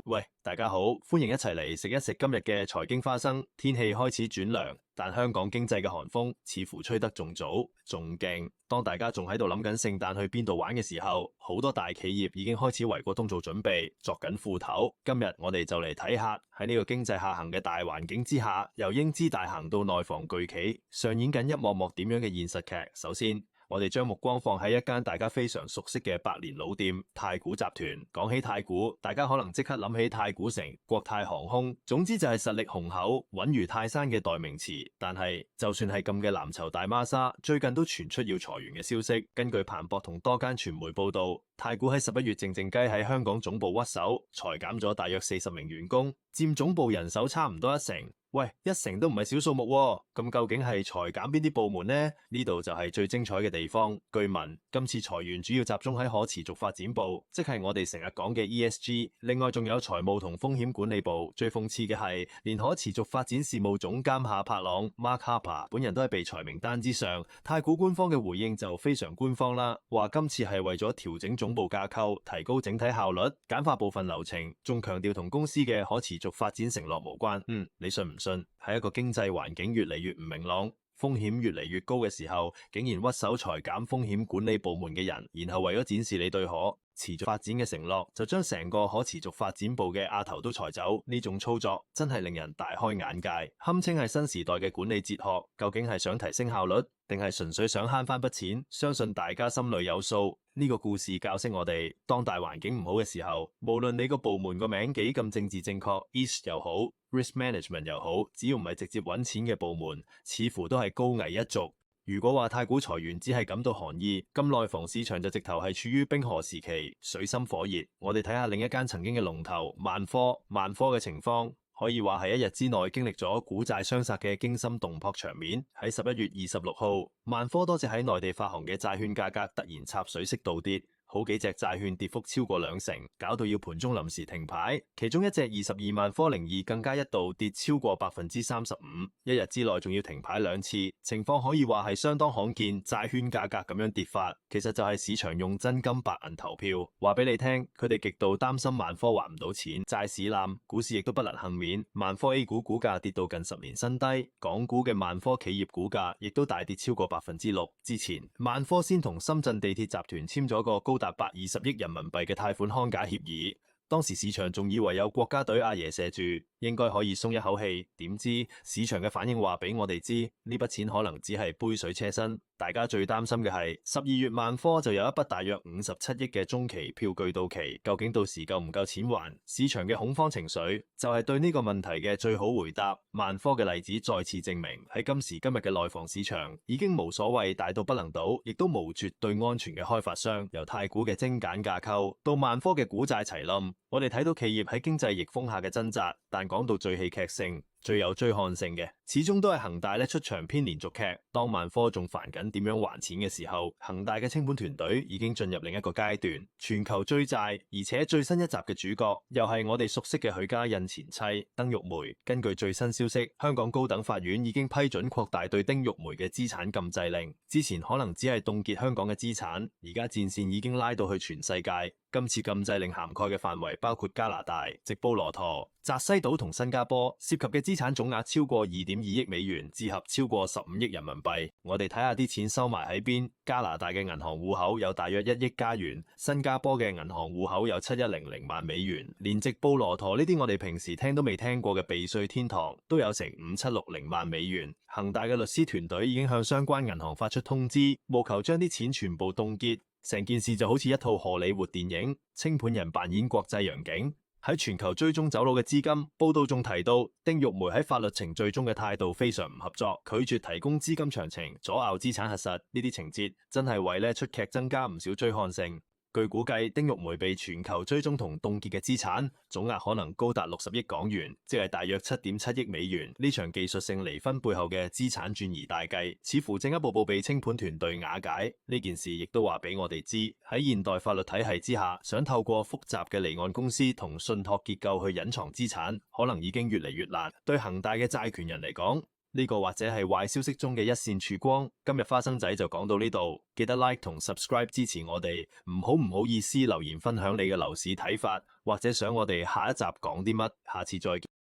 喂，大家好，歡迎一齊嚟食一食今日嘅財經花生。天氣開始轉涼，但香港經濟嘅寒風似乎吹得仲早仲勁。當大家仲喺度諗緊聖誕去邊度玩嘅時候，好多大企業已經開始圍過冬做準備，作緊褲頭。今日我哋就嚟睇下喺呢個經濟下行嘅大環境之下，由英資大行到內房巨企，上演緊一幕幕點樣嘅現實劇。首先，我哋將目光放喺一間大家非常熟悉嘅百年老店太古集團。講起太古，大家可能即刻諗起太古城、國泰航空，總之就係實力雄厚、穩如泰山嘅代名詞。但係就算係咁嘅藍籌大孖沙，最近都傳出要裁員嘅消息。根據彭博同多間傳媒報道，太古喺11月靜靜雞喺香港總部屈手，裁減咗大約40名員工，佔總部人手差唔多1成。喂，1成都唔係小數目喎，咁究竟係裁減邊啲部門呢？呢度就係最精彩嘅地方。據聞今次裁員主要集中喺可持續發展部，即係我哋成日講嘅 ESG， 另外仲有財務同風險管理部。最諷刺嘅係，連可持續發展事務總監夏柏朗 Mark Harper 本人都係被裁名單之上。太古官方嘅回應就非常官方啦，話今次係為咗調整總部架構，提高整體效率，簡化部分流程，仲強調同公司嘅可持續發展承諾無關。你信唔信？喺一個經濟環境越嚟越唔明朗、風險越嚟越高嘅時候，竟然屈手裁減風險管理部門嘅人，然後為咗展示你對可持續發展嘅承諾，就將成個可持續發展部嘅阿頭都裁走。呢種操作真係令人大開眼界，堪稱係新時代嘅管理哲學。究竟係想提升效率，定係純粹想慳翻筆錢？相信大家心裏有數。呢個故事教識我哋，當大環境唔好嘅時候，無論你個部門個名幾咁政治正確 ，ESG 又好 ，Risk Management 又好，只要唔係直接揾錢嘅部門，似乎都係高危一族。如果話太古裁員只係感到寒意，咁內房市場就直頭係處於冰河時期，水深火熱。我哋睇下另一間曾經嘅龍頭萬科嘅情況。可以話係一日之內經歷咗股債雙殺嘅驚心動魄場面。喺11月26號，萬科多隻喺內地發行嘅債券價格突然插水式倒跌，好幾隻債券跌幅超過2成，搞到要盤中臨時停牌。其中一隻22萬科02更加一度跌超過35%，一日之內仲要停牌2次，情況可以話係相當罕見。債券價格咁樣跌法，其實就係市場用真金白銀投票，話俾你聽，佢哋極度擔心萬科還唔到錢，債市冧，股市亦都不能幸免。萬科 A 股股價跌到近10年新低，港股嘅萬科企業股價亦都大跌超過6%。之前萬科先同深圳地鐵集團簽咗個高達120億人民幣嘅貸款框架協議，當時市場仲以為有國家隊阿爺射住，應該可以鬆一口氣。點知市場嘅反應話俾我哋知，呢筆錢可能只係杯水車薪。大家最擔心嘅係12月萬科就有一筆大約57億嘅中期票據到期，究竟到時夠唔夠錢還？市場嘅恐慌情緒就係對呢個問題嘅最好回答。萬科嘅例子再次證明，喺今時今日嘅內房市場已經無所謂大到不能倒，亦都無絕對安全嘅開發商。由太古嘅精簡架構到萬科嘅股債齊冧，我哋睇到企業喺經濟逆風下嘅掙扎。但講到最戲劇性、最有追看性嘅，始終都係恒大出場編連續劇。當萬科仲煩緊點樣還錢嘅時候，恒大嘅清盤團隊已經進入另一個階段，全球追債。而且最新一集嘅主角又係我哋熟悉嘅許家印前妻丁玉梅。根據最新消息，香港高等法院已經批准擴大對丁玉梅嘅資產禁制令。之前可能只係凍結香港嘅資產，而家戰線已經拉到去全世界。今次禁制令涵蓋嘅範圍包括加拿大、直布羅陀、澤西島同新加坡，涉及嘅資產總額超過2.2億美元，折合超過15億人民幣。我哋睇下啲錢收埋喺邊。加拿大嘅銀行戶口有大約1億加元，新加坡嘅銀行戶口有7100萬美元，連直布羅陀呢啲我哋平時聽都未聽過嘅避稅天堂都有成5760萬美元。恒大嘅律師團隊已經向相關銀行發出通知，務求將啲錢全部凍結。成件事就好似一套荷里活電影，清盤人扮演國際洋警，喺全球追蹤走佬嘅資金。報道仲提到，丁玉梅喺法律程序中嘅態度非常唔合作，拒絕提供資金詳情，阻撓資產核實。呢啲情節真係為呢出劇增加唔少追看性。據估計，丁玉梅被全球追蹤同凍結嘅資產總額可能高達60億港元，即係大約7.7億美元。呢場技術性離婚背後嘅資產轉移大計，似乎正一步步被清盤團隊瓦解。呢件事亦都話俾我哋知，喺現代法律體系之下，想透過複雜嘅離岸公司同信託結構去隱藏資產，可能已經越嚟越難。對恒大嘅債權人嚟講，呢個或者係壞消息中嘅一線曙光。今日花生仔就講到呢度，記得 like 同 subscribe 支持我哋。唔好意思留言分享你嘅樓市睇法，或者想我哋下一集講啲乜，下次再見。